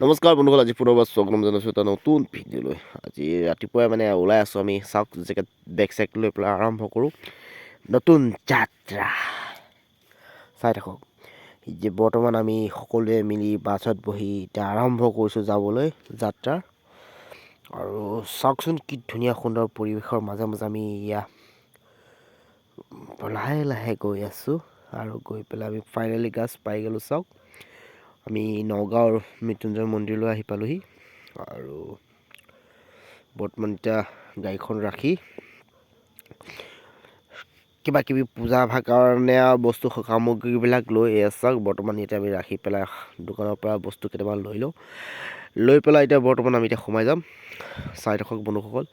নমস্কাৰ বন্ধুসকল, আজি পুনৰবাৰ স্বাগতম জনাইছোঁ এটা নতুন ভিডিঅ'লৈ। আজি ৰাতিপুৱাই মানে ওলাই আছোঁ আমি, চাওক জেকেট বেগ চেক লৈ পেলাই আৰম্ভ কৰোঁ নতুন যাত্ৰা। চাই থাকক যে বৰ্তমান আমি সকলোৱে মিলি বাছত বহি এতিয়া আৰম্ভ কৰিছোঁ যাবলৈ যাত্ৰা। আৰু চাওকচোন কি ধুনীয়া সুন্দৰ পৰিৱেশৰ মাজে মাজে আমি এয়া লাহে লাহে গৈ আছোঁ। আৰু গৈ পেলাই আমি ফাইনেলি গাছ পাই গ'লোঁ। চাওক আমি নগাঁৱৰ মৃত্যুঞ্জয় মন্দিৰলৈ আহি পালোঁহি। আৰু বৰ্তমান এতিয়া গাড়ীখন ৰাখি কিবা কিবি পূজা ভাগ কাৰণে বস্তু সামগ্ৰীবিলাক লৈ চাওক বৰ্তমান এতিয়া আমি ৰাখি পেলাই দোকানৰ পৰা বস্তু কেইটামান লৈ পেলাই এতিয়া বৰ্তমান আমি এতিয়া সোমাই যাম। চাই থাকক বন্ধুসকল,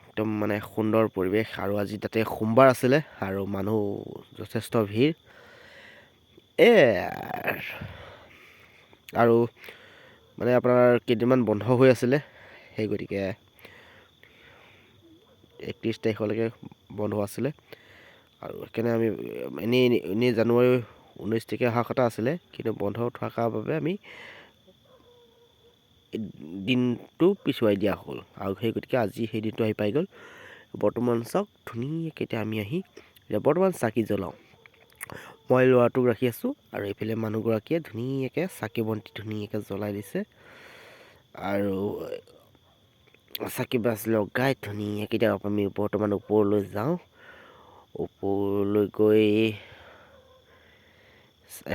একদম মানে সুন্দৰ পৰিৱেশ। আৰু আজি তাতে সোমবাৰ আছিলে আৰু মানুহ যথেষ্ট ভিৰ। আৰু মানে আপোনাৰ কেইদিনমান বন্ধ হৈ আছিলে, সেই গতিকে 31 তাৰিখলৈকে বন্ধ আছিলে। আৰু সেইকাৰণে আমি এনেই জানুৱাৰী 19 তাৰিখে অহা কথা আছিলে, কিন্তু বন্ধ থকাৰ বাবে আমি দিনটো পিছুৱাই দিয়া হ'ল। আৰু সেই গতিকে আজি সেই দিনটো আহি পাই গ'ল। বৰ্তমান চাওক ধুনীয়াকৈ এতিয়া আমি এতিয়া বৰ্তমান চাকি জ্বলাওঁ। মই ল'ৰাটোক ৰাখি আছোঁ আৰু এইফালে মানুহগৰাকীয়ে ধুনীয়াকৈ চাকি বন্তি ধুনীয়াকৈ জ্বলাই দিছে। আৰু চাকি বাছ লগাই ধুনীয়াকৈ এতিয়া আমি বৰ্তমান ওপৰলৈ যাওঁ। ওপৰলৈ গৈ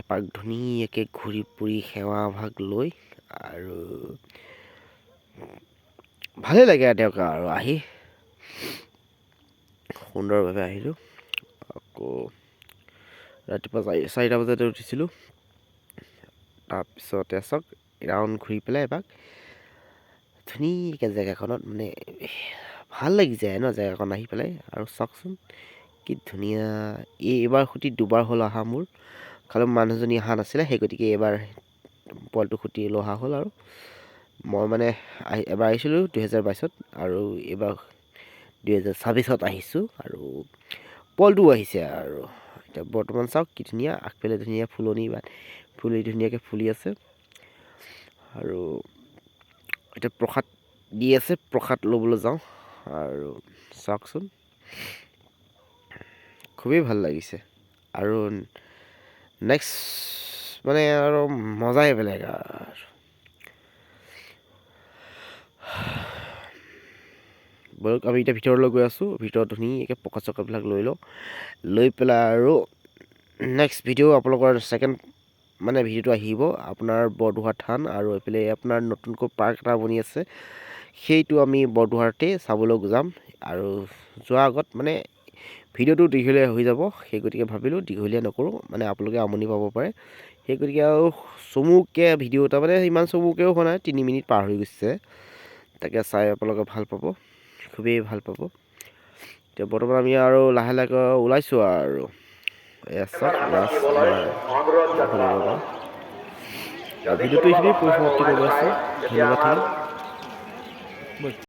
এপাক ধুনীয়াকৈ ঘূৰি ফুৰি সেৱা ভাগ লৈ আৰু ভালেই লাগে তেওঁক আৰু আহি সুন্দৰভাৱে আহিলোঁ। আকৌ ৰাতিপুৱা 4টা বজাতে উঠিছিলোঁ। তাৰপিছতে চাওক ৰাউণ্ড ঘূৰি পেলাই এপাক ধুনীয়াকৈ জেগাখনত মানে ভাল লাগি যায় ন জেগাখন আহি পেলাই। আৰু চাওকচোন কি ধুনীয়া। এইবাৰ সৈতে দুবাৰ হ'ল অহা মোৰ, খালি মানুহজনী অহা নাছিলে, সেই গতিকে এইবাৰ পোৱালিটোৰ সৈতে লৈ অহা হ'ল। আৰু মই মানে এবাৰ আহিছিলোঁ 2022-ত আৰু এইবাৰ 2026-ত আহিছোঁ। আৰু পোৱালিটোও আহিছে। আৰু এতিয়া বৰ্তমান চাওক কি ধুনীয়া, আগফালে ধুনীয়া ফুলি ধুনীয়াকৈ ফুলি আছে। আৰু এতিয়া প্ৰসাদ দি আছে, প্ৰসাদ ল'বলৈ যাওঁ। আৰু চাওকচোন খুবেই ভাল লাগিছে। আৰু নেক্সট মানে আৰু মজাই বেলেগ। আৰু বলক আমি এতিয়া ভিতৰলৈ গৈ আছোঁ। ভিতৰত ধুনীয়াকৈ প্ৰসাদ চকাবিলাক লৈ পেলাই আৰু নেক্সট ভিডিঅ' আপোনালোকৰ ছেকেণ্ড মানে ভিডিঅ'টো আহিব আপোনাৰ বৰদোৱা থান। আৰু এইফালে আপোনাৰ নতুনকৈ পাৰ্ক এটা বনি আছে, সেইটো আমি বৰদোৱাতে চাবলৈ যাম। আৰু যোৱাৰ আগত মানে ভিডিঅ'টো দীঘলীয়া হৈ যাব, সেই গতিকে ভাবিলোঁ দীঘলীয়া নকৰোঁ, মানে আপোনালোকে আমনি পাব পাৰে। সেই গতিকে আৰু চমুকৈ ভিডিঅ' এটা, মানে ইমান চমুকৈও হোৱা নাই, 3 মিনিট পাৰ হৈ গৈছে। তাকে চাই আপোনালোকে ভাল পাব, খুবেই ভাল পাব। এতিয়া বৰ্তমান আমি আৰু লাহে লাহে ওলাইছোঁ। আৰু ভিডিঅ'টো এইখিনি পৰিসমাপ্তি কৰিব আছোঁ। ধন্যবাদ থাকিল।